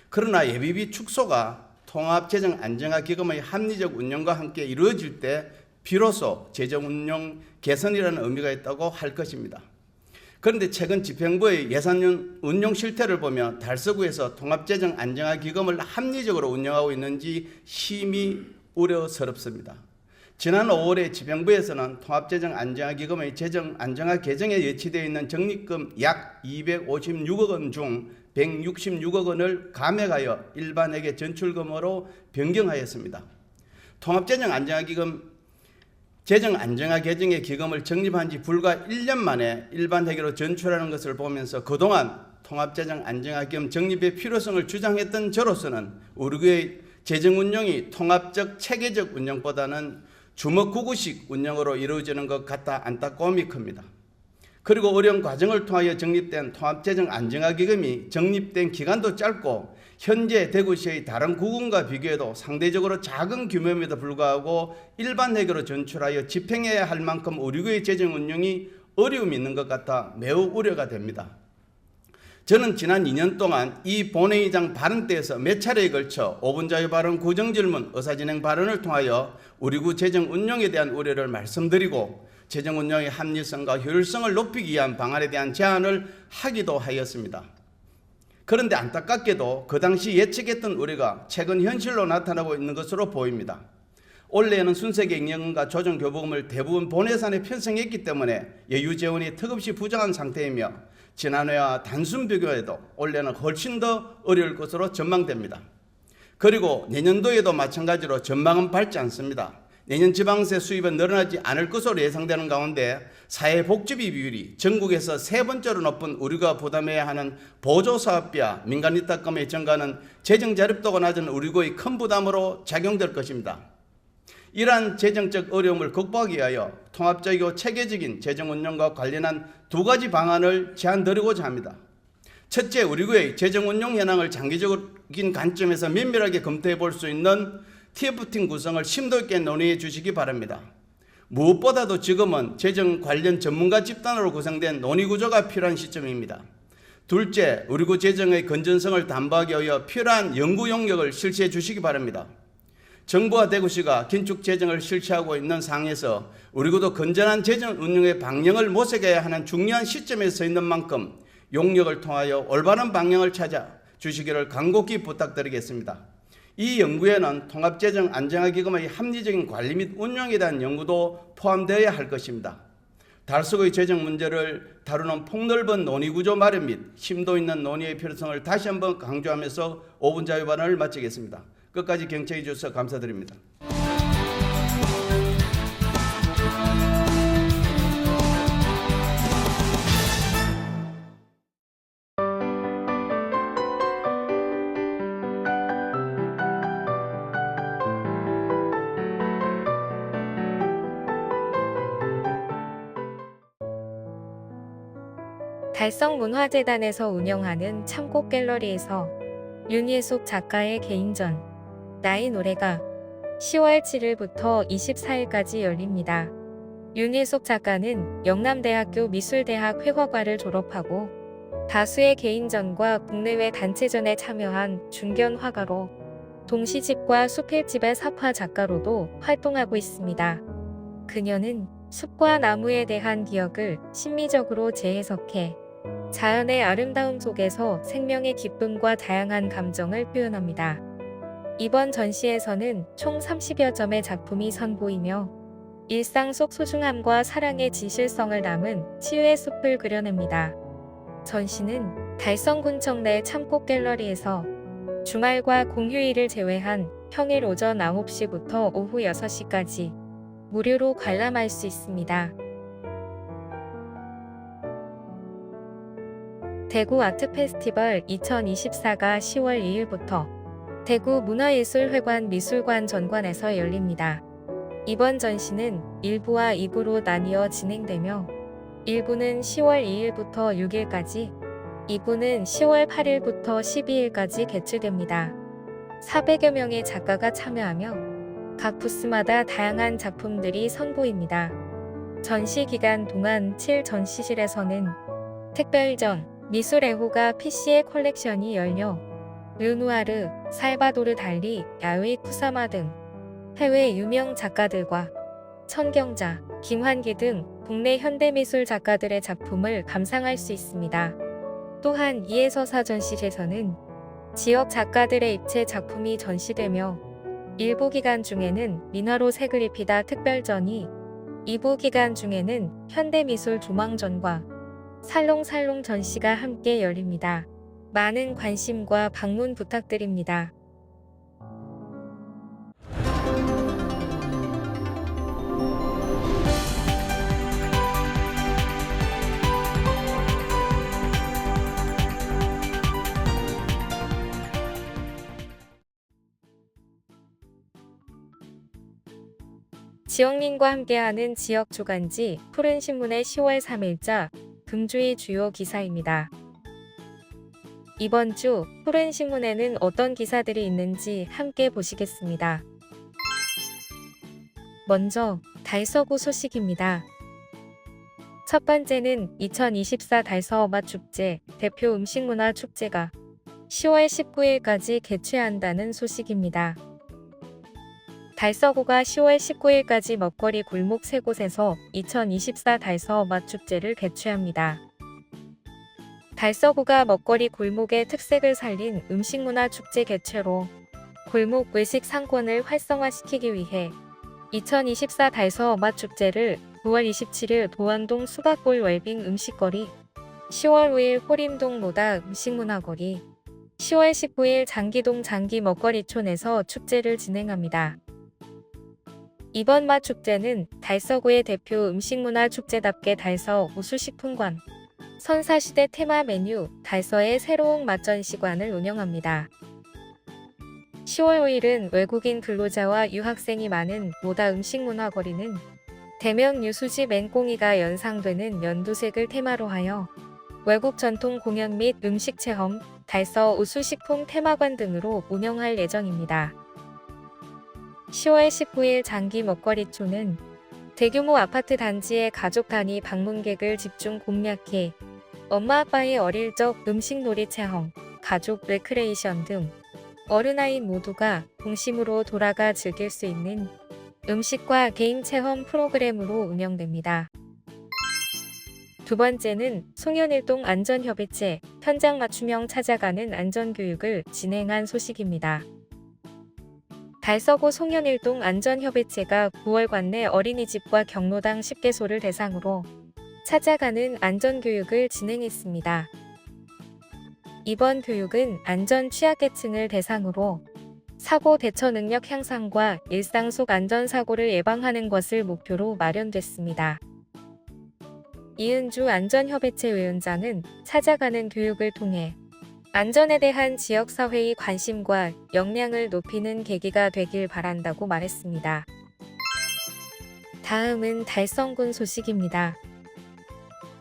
그러나 예비비 축소가 통합재정 안정화 기금의 합리적 운영과 함께 이루어질 때 비로소 재정 운용 개선이라는 의미가 있다고 할 것입니다. 그런데 최근 집행부의 예산 운용 실태를 보면 달서구에서 통합재정 안정화 기금을 합리적으로 운영하고 있는지 심히 우려스럽습니다. 지난 5월에 집행부에서는 통합재정 안정화 기금의 재정 안정화 개정에 예치되어 있는 적립금 약 256억 원 중 166억 원을 감액하여 일반회계 전출금으로 변경하였습니다. 통합재정 안정화 기금 재정 안정화 개정의 기금을 적립한 지 불과 1년 만에 일반회계로 전출하는 것을 보면서 그동안 통합재정 안정화 기금 적립의 필요성을 주장했던 저로서는 우리의 재정 운영이 통합적 체계적 운영보다는 주먹구구식 운영으로 이루어지는 것 같아 안타까움이 큽니다. 그리고 어려운 과정을 통하여 적립된 통합재정 안정화 기금이 적립된 기간도 짧고 현재 대구시의 다른 구군과 비교해도 상대적으로 작은 규모임에도 불구하고 일반 회계로 전출하여 집행해야 할 만큼 우리국의 재정 운영이 어려움이 있는 것 같아 매우 우려가 됩니다. 저는 지난 2년 동안 이 본회의장 발언 때에서 몇 차례에 걸쳐 5분 자유 발언, 구정질문, 의사진행 발언을 통하여 우리국 재정 운영에 대한 우려를 말씀드리고 재정 운영의 합리성과 효율성을 높이기 위한 방안에 대한 제안을 하기도 하였습니다. 그런데 안타깝게도 그 당시 예측했던 우려가 최근 현실로 나타나고 있는 것으로 보입니다. 올해에는 순색의 잉여금과 조정교부금을 대부분 본예산에 편성했기 때문에 여유재원이 턱없이 부족한 상태이며 지난해와 단순 비교해도 올해는 훨씬 더 어려울 것으로 전망됩니다. 그리고 내년도에도 마찬가지로 전망은 밝지 않습니다. 내년 지방세 수입은 늘어나지 않을 것으로 예상되는 가운데 사회복지비 비율이 전국에서 세 번째로 높은 우리가 부담해야 하는 보조사업비와 민간위탁금의 증가는 재정 자립도가 낮은 우리국의 큰 부담으로 작용될 것입니다. 이러한 재정적 어려움을 극복하기 위하여 통합적이고 체계적인 재정 운영과 관련한 두 가지 방안을 제안드리고자 합니다. 첫째, 우리국의 재정 운용 현황을 장기적인 관점에서 면밀하게 검토해 볼 수 있는 TF팀 구성을 심도 있게 논의해 주시기 바랍니다. 무엇보다도 지금은 재정 관련 전문가 집단으로 구성된 논의 구조가 필요한 시점입니다. 둘째, 우리국 재정의 건전성을 담보하기 위하여 필요한 연구 용역을 실시해 주시기 바랍니다. 정부와 대구시가 긴축 재정을 실시하고 있는 상황에서 우리국도 건전한 재정 운영의 방향을 모색해야 하는 중요한 시점에 서 있는 만큼 용역을 통하여 올바른 방향을 찾아 주시기를 간곡히 부탁드리겠습니다. 이 연구에는 통합재정 안정화 기금의 합리적인 관리 및 운영에 대한 연구도 포함되어야 할 것입니다. 달서구의 재정 문제를 다루는 폭넓은 논의 구조 마련 및 심도 있는 논의의 필요성을 다시 한번 강조하면서 5분 자유 발언을 마치겠습니다. 끝까지 경청해 주셔서 감사드립니다. 달성문화재단에서 운영하는 참곡 갤러리에서 윤예숙 작가의 개인전 나의 노래가 10월 7일부터 24일까지 열립니다. 윤예숙 작가는 영남대학교 미술대학 회화과를 졸업하고 다수의 개인전과 국내외 단체전에 참여한 중견 화가로 동시집과 수필집의 삽화 작가로도 활동하고 있습니다. 그녀는 숲과 나무에 대한 기억을 심미적으로 재해석해 자연의 아름다움 속에서 생명의 기쁨과 다양한 감정을 표현합니다. 이번 전시에서는 총 30여 점의 작품이 선보이며 일상 속 소중함과 사랑의 진실성을 담은 치유의 숲을 그려냅니다. 전시는 달성군청 내 참꽃 갤러리에서 주말과 공휴일을 제외한 평일 오전 9시부터 오후 6시까지 무료로 관람할 수 있습니다. 대구 아트 페스티벌 2024가 10월 2일부터 대구 문화예술회관 미술관 전관에서 열립니다. 이번 전시는 1부와 2부로 나뉘어 진행되며 1부는 10월 2일부터 6일까지, 2부는 10월 8일부터 12일까지 개최됩니다. 400여 명의 작가가 참여하며 각 부스마다 다양한 작품들이 선보입니다. 전시 기간 동안 7전시실에서는 특별전, 미술애호가 PC의 컬렉션이 열려 르누아르, 살바도르 달리, 야위 쿠사마 등 해외 유명 작가들과 천경자, 김환기 등 국내 현대미술 작가들의 작품을 감상할 수 있습니다. 또한 이에서사 전시실에서는 지역 작가들의 입체 작품이 전시되며 1부 기간 중에는 민화로 색을 입히다 특별전이, 2부 기간 중에는 현대미술 조망전과 살롱살롱 전시가 함께 열립니다. 많은 관심과 방문 부탁드립니다. 지역민과 함께하는 지역 주간지 푸른신문의 10월 3일자 금주의 주요 기사입니다. 이번 주 푸른신문에는 어떤 기사들이 있는지 함께 보시겠습니다. 먼저 달서구 소식입니다. 첫 번째는 2024 달서어맛축제 대표 음식문화 축제가 10월 19일까지 개최한다는 소식입니다. 달서구가 10월 19일까지 먹거리 골목 3곳에서 2024 달서어맛축제를 개최합니다. 달서구가 먹거리 골목의 특색을 살린 음식문화 축제 개최로 골목 외식 상권을 활성화시키기 위해 2024 달서어맛축제를 9월 27일 도안동 수박골 웰빙 음식거리, 10월 5일 호림동 모다 음식문화거리, 10월 19일 장기동 장기 먹거리촌에서 축제를 진행합니다. 이번 맛축제는 달서구의 대표 음식문화 축제답게 달서 우수식품관, 선사시대 테마 메뉴 달서의 새로운 맛전시관을 운영합니다. 10월 5일은 외국인 근로자와 유학생이 많은 모다 음식문화거리는 대명 유수지 맹꽁이가 연상되는 연두색을 테마로 하여 외국 전통 공연 및 음식 체험, 달서 우수식품 테마관 등으로 운영할 예정입니다. 10월 19일 장기 먹거리촌은 대규모 아파트 단지의 가족 단위 방문객을 집중 공략해 엄마 아빠의 어릴 적 음식 놀이 체험, 가족 레크레이션 등 어른아이 모두가 동심으로 돌아가 즐길 수 있는 음식과 게임 체험 프로그램으로 운영됩니다. 두 번째는 송년일동 안전협의체 현장 맞춤형 찾아가는 안전교육을 진행한 소식입니다. 달서구 송년일동 안전협의체가 9월 관내 어린이집과 경로당 10개소를 대상으로 찾아가는 안전교육을 진행했습니다. 이번 교육은 안전 취약계층을 대상으로 사고 대처 능력 향상과 일상 속 안전사고를 예방하는 것을 목표로 마련됐습니다. 이은주 안전협의체 위원장은 찾아가는 교육을 통해 안전에 대한 지역사회의 관심과 역량을 높이는 계기가 되길 바란다고 말했습니다. 다음은 달성군 소식입니다.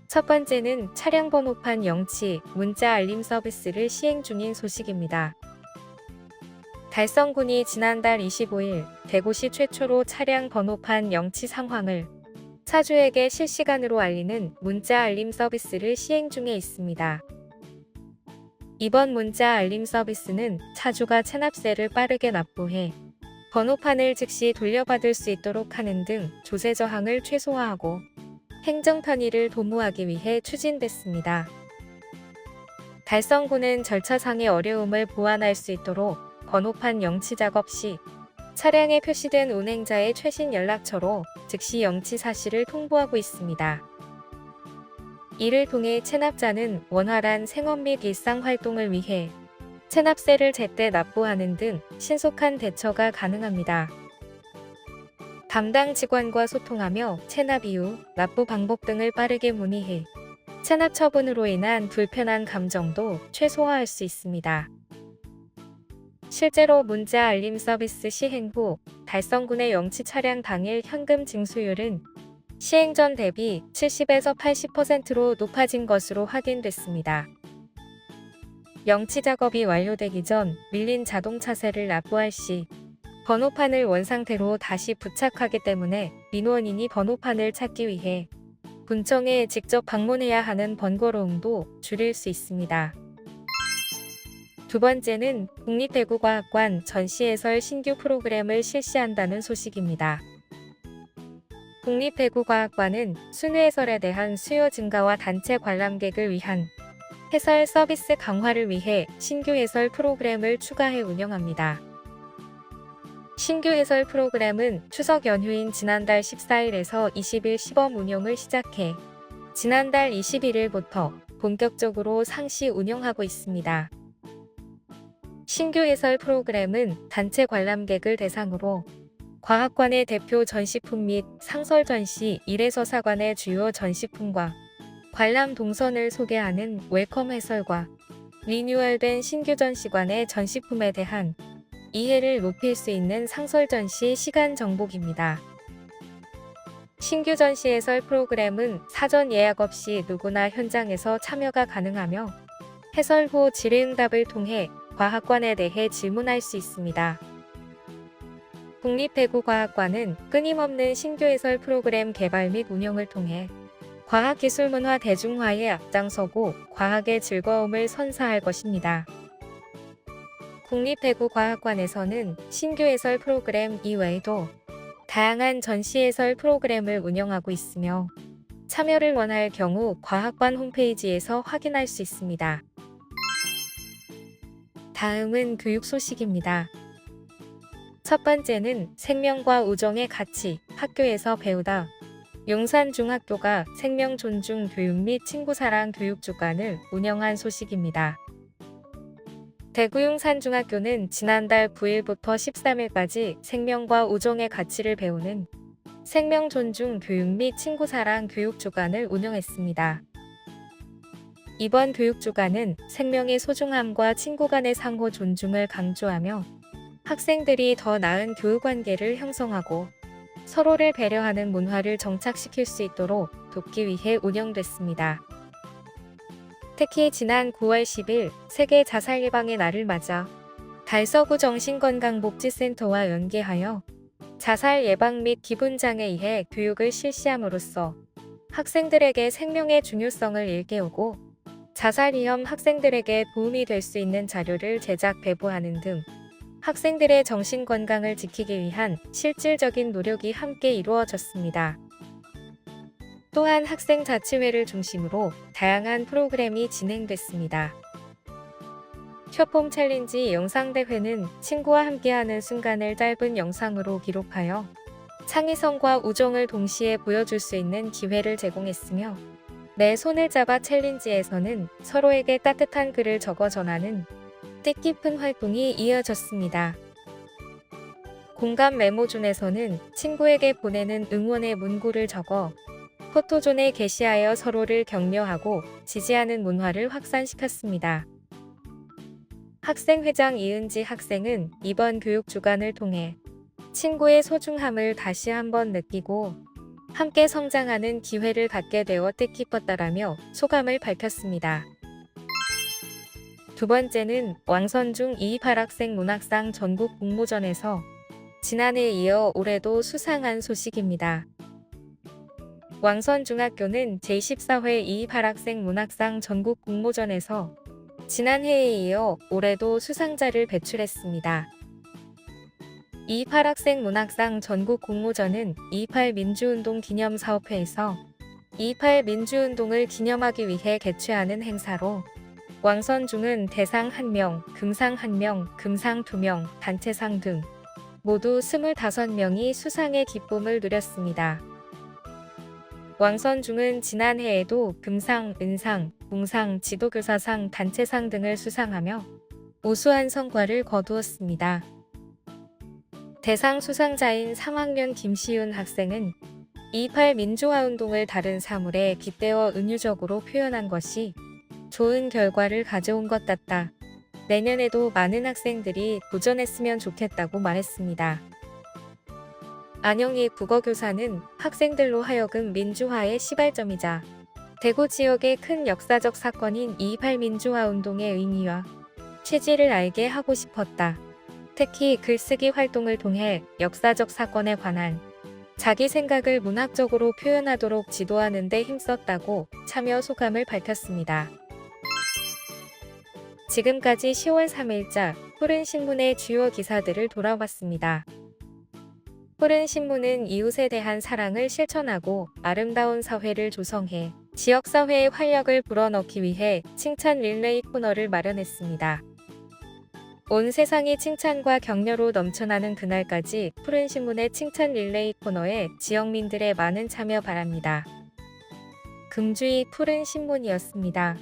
첫 번째는 차량 번호판 영치 문자 알림 서비스를 시행 중인 소식입니다. 달성군이 지난달 25일 대구시 최초로 차량 번호판 영치 상황을 차주에게 실시간으로 알리는 문자 알림 서비스를 시행 중에 있습니다. 이번 문자 알림 서비스는 차주가 체납세를 빠르게 납부해 번호판을 즉시 돌려받을 수 있도록 하는 등 조세 저항을 최소화하고 행정 편의를 도모하기 위해 추진됐습니다. 달성군은 절차상의 어려움을 보완할 수 있도록 번호판 영치 작업 시 차량에 표시된 운행자의 최신 연락처로 즉시 영치 사실을 통보하고 있습니다. 이를 통해 체납자는 원활한 생업 및 일상 활동을 위해 체납세를 제때 납부하는 등 신속한 대처가 가능합니다. 담당 직원과 소통하며 체납 이후 납부 방법 등을 빠르게 문의해 체납 처분으로 인한 불편한 감정도 최소화할 수 있습니다. 실제로 문자 알림 서비스 시행 후 달성군의 영치 차량 당일 현금 징수율은 시행 전 대비 70에서 80%로 높아진 것으로 확인됐습니다. 영치 작업이 완료되기 전 밀린 자동차세를 납부할 시 번호판을 원상태로 다시 부착하기 때문에 민원인이 번호판을 찾기 위해 군청에 직접 방문해야 하는 번거로움도 줄일 수 있습니다. 두 번째는 국립배구과학관 전시해설 신규 프로그램을 실시한다는 소식입니다. 국립배구과학관은 순회해설에 대한 수요 증가와 단체 관람객을 위한 해설 서비스 강화를 위해 신규 해설 프로그램을 추가해 운영합니다. 신규 해설 프로그램은 추석 연휴인 지난달 14일에서 20일 시범 운영을 시작해 지난달 21일부터 본격적으로 상시 운영하고 있습니다. 신규 해설 프로그램은 단체 관람객을 대상으로 과학관의 대표 전시품 및 상설 전시 1해서사관의 주요 전시품과 관람 동선을 소개하는 웰컴 해설과 리뉴얼된 신규 전시관의 전시품에 대한 이해를 높일 수 있는 상설 전시 시간 정복입니다. 신규 전시 해설 프로그램은 사전 예약 없이 누구나 현장에서 참여가 가능하며 해설 후 질의응답을 통해 과학관에 대해 질문할 수 있습니다. 국립배구과학관은 끊임없는 신규 해설 프로그램 개발 및 운영을 통해 과학기술 문화 대중화에 앞장서고 과학의 즐거움을 선사할 것입니다. 국립배구과학관에서는 신규 해설 프로그램 이외에도 다양한 전시 해설 프로그램을 운영하고 있으며 참여를 원할 경우 과학관 홈페이지에서 확인할 수 있습니다. 다음은 교육 소식입니다. 첫 번째는 생명과 우정의 가치, 학교에서 배우다. 용산중학교가 생명 존중 교육 및 친구사랑 교육 주간을 운영한 소식입니다. 대구 용산중학교는 지난달 9일부터 13일까지 생명과 우정의 가치를 배우는 생명 존중 교육 및 친구사랑 교육 주간을 운영했습니다. 이번 교육 주간은 생명의 소중함과 친구 간의 상호 존중을 강조하며 학생들이 더 나은 교육 관계를 형성하고 서로를 배려하는 문화를 정착시킬 수 있도록 돕기 위해 운영됐습니다. 특히 지난 9월 10일 세계 자살 예방의 날을 맞아 달서구 정신건강복지센터와 연계하여 자살 예방 및 기분장애이해 교육을 실시함으로써 학생들에게 생명의 중요성을 일깨우고 자살 위험 학생들에게 도움이 될 수 있는 자료를 제작 배부하는 등 학생들의 정신건강을 지키기 위한 실질적인 노력이 함께 이루어졌습니다. 또한 학생자치회를 중심으로 다양한 프로그램이 진행됐습니다. 숏폼 챌린지 영상대회는 친구와 함께하는 순간을 짧은 영상으로 기록하여 창의성과 우정을 동시에 보여줄 수 있는 기회를 제공했으며 내 손을 잡아 챌린지에서는 서로에게 따뜻한 글을 적어 전하는 뜻깊은 활동이 이어졌습니다. 공감 메모존에서는 친구에게 보내는 응원의 문구를 적어 포토존에 게시하여 서로를 격려하고 지지하는 문화를 확산시켰습니다. 학생회장 이은지 학생은 이번 교육 주간을 통해 친구의 소중함을 다시 한번 느끼고 함께 성장하는 기회를 갖게 되어 뜻깊었다라며 소감을 밝혔습니다. 두 번째는 왕선중 28학생 문학상 전국 공모전에서 지난해에 이어 올해도 수상한 소식입니다. 왕선중학교는 제14회 28학생 문학상 전국 공모전에서 지난해에 이어 올해도 수상자를 배출했습니다. 28학생 문학상 전국 공모전은 28 민주운동 기념사업회에서 28 민주운동을 기념하기 위해 개최하는 행사로 왕선중은 대상 1명, 금상 1명, 금상 2명, 단체상 등 모두 25명이 수상의 기쁨을 누렸습니다. 왕선중은 지난해에도 금상, 은상, 봉상, 지도교사상, 단체상 등을 수상하며 우수한 성과를 거두었습니다. 대상 수상자인 3학년 김시윤 학생은 28 민주화운동을 다른 사물에 빗대어 은유적으로 표현한 것이 좋은 결과를 가져온 것 같다. 내년에도 많은 학생들이 도전했으면 좋겠다고 말했습니다. 안영희 국어교사는 학생들로 하여금 민주화의 시발점이자 대구 지역의 큰 역사적 사건인 2.28 민주화운동의 의미와 취지를 알게 하고 싶었다. 특히 글쓰기 활동을 통해 역사적 사건에 관한 자기 생각을 문학적으로 표현하도록 지도하는 데 힘썼다고 참여 소감을 밝혔습니다. 지금까지 10월 3일자 푸른신문의 주요 기사들을 돌아봤습니다. 푸른신문은 이웃에 대한 사랑을 실천하고 아름다운 사회를 조성해 지역사회의 활력을 불어넣기 위해 칭찬 릴레이 코너를 마련했습니다. 온 세상이 칭찬과 격려로 넘쳐나는 그날까지 푸른신문의 칭찬 릴레이 코너에 지역민들의 많은 참여 바랍니다. 금주의 푸른신문이었습니다.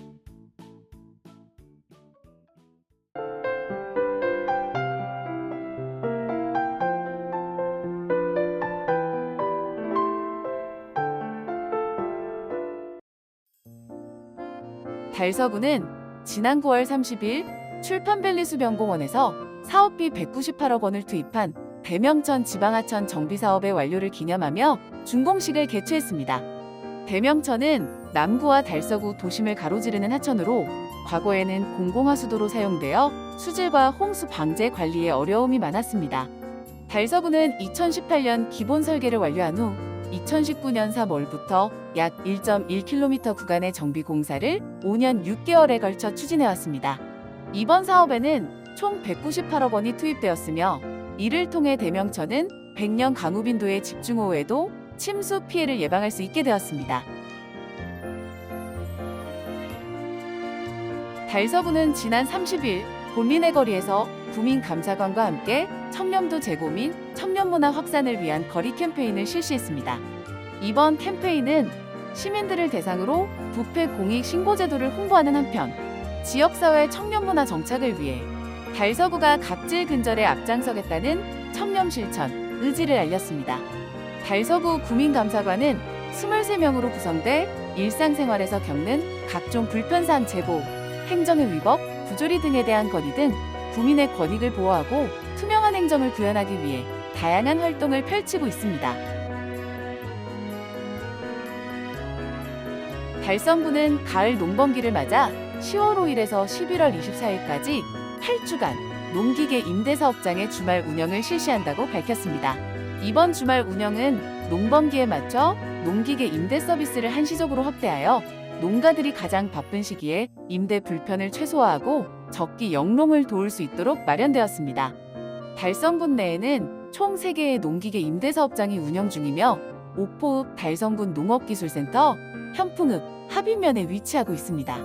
달서구는 지난 9월 30일 출판밸리수변공원에서 사업비 198억 원을 투입한 대명천 지방하천 정비사업의 완료를 기념하며 준공식을 개최했습니다. 대명천은 남구와 달서구 도심을 가로지르는 하천으로 과거에는 공공하수도로 사용되어 수질과 홍수 방제 관리에 어려움이 많았습니다. 달서구는 2018년 기본 설계를 완료한 후 2019년 3월부터 약 1.1km 구간의 정비 공사를 5년 6개월에 걸쳐 추진해왔습니다. 이번 사업에는 총 198억 원이 투입되었으며 이를 통해 대명천은 100년 강우빈도의 집중호우에도 침수 피해를 예방할 수 있게 되었습니다. 달서구는 지난 30일 본민의 거리에서 구민감사관과 함께 청렴도 제고 및 청년문화 확산을 위한 거리 캠페인을 실시했습니다. 이번 캠페인은 시민들을 대상으로 부패 공익 신고 제도를 홍보하는 한편 지역사회 청년문화 정착을 위해 달서구가 갑질 근절에 앞장서겠다는 청렴 실천 의지를 알렸습니다. 달서구 구민감사관은 23명으로 구성돼 일상생활에서 겪는 각종 불편사항 제보, 행정의 위법, 부조리 등에 대한 건의 등 구민의 권익을 보호하고 투명한 행정을 구현하기 위해 다양한 활동을 펼치고 있습니다. 달성구는 가을 농번기를 맞아 10월 5일에서 11월 24일까지 8주간 농기계 임대사업장의 주말 운영을 실시한다고 밝혔습니다. 이번 주말 운영은 농번기에 맞춰 농기계 임대 서비스를 한시적으로 확대하여 농가들이 가장 바쁜 시기에 임대 불편을 최소화하고 적기 영농을 도울 수 있도록 마련되었습니다. 달성군 내에는 총 3개의 농기계 임대사업장이 운영 중이며 옥포읍 달성군 농업기술센터, 현풍읍 합인면에 위치하고 있습니다.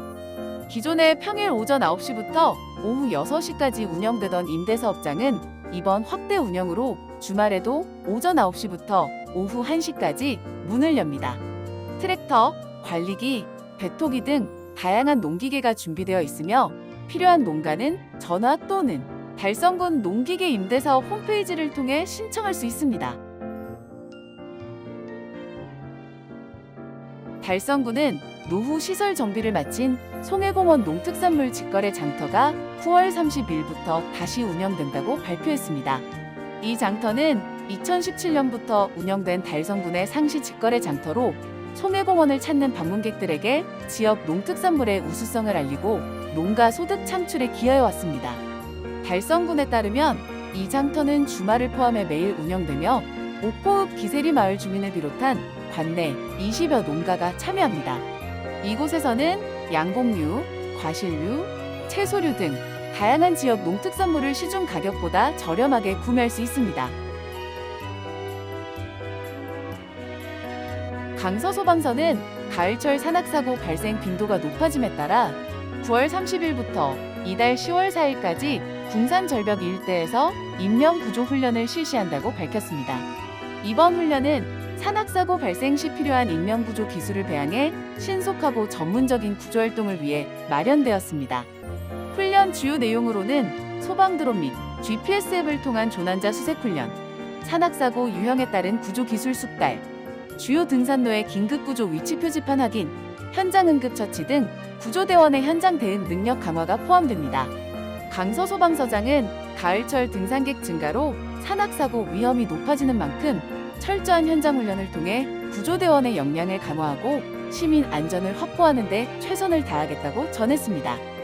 기존에 평일 오전 9시부터 오후 6시까지 운영되던 임대사업장은 이번 확대 운영으로 주말에도 오전 9시부터 오후 1시까지 문을 엽니다. 트랙터, 관리기, 배토기 등 다양한 농기계가 준비되어 있으며 필요한 농가는 전화 또는 달성군 농기계 임대사업 홈페이지를 통해 신청할 수 있습니다. 달성군은 노후 시설 정비를 마친 송해공원 농특산물 직거래 장터가 9월 30일부터 다시 운영된다고 발표했습니다. 이 장터는 2017년부터 운영된 달성군의 상시 직거래 장터로 송해공원을 찾는 방문객들에게 지역 농특산물의 우수성을 알리고 농가 소득 창출에 기여해 왔습니다. 달성군에 따르면 이 장터는 주말을 포함해 매일 운영되며 옥포읍 기세리 마을 주민을 비롯한 관내 20여 농가가 참여합니다. 이곳에서는 양곡류, 과실류, 채소류 등 다양한 지역 농특산물을 시중 가격보다 저렴하게 구매할 수 있습니다. 강서소방서는 가을철 산악사고 발생 빈도가 높아짐에 따라 9월 30일부터 이달 10월 4일까지 궁산 절벽 일대에서 인명 구조 훈련을 실시한다고 밝혔습니다. 이번 훈련은 산악사고 발생 시 필요한 인명 구조 기술을 배양해 신속하고 전문적인 구조 활동을 위해 마련되었습니다. 훈련 주요 내용으로는 소방드론 및 GPS 앱을 통한 조난자 수색 훈련, 산악사고 유형에 따른 구조 기술 숙달, 주요 등산로의 긴급구조 위치 표지판 확인, 현장 응급처치 등 구조대원의 현장 대응 능력 강화가 포함됩니다. 강서소방서장은 가을철 등산객 증가로 산악사고 위험이 높아지는 만큼 철저한 현장 훈련을 통해 구조대원의 역량을 강화하고 시민 안전을 확보하는 데 최선을 다하겠다고 전했습니다.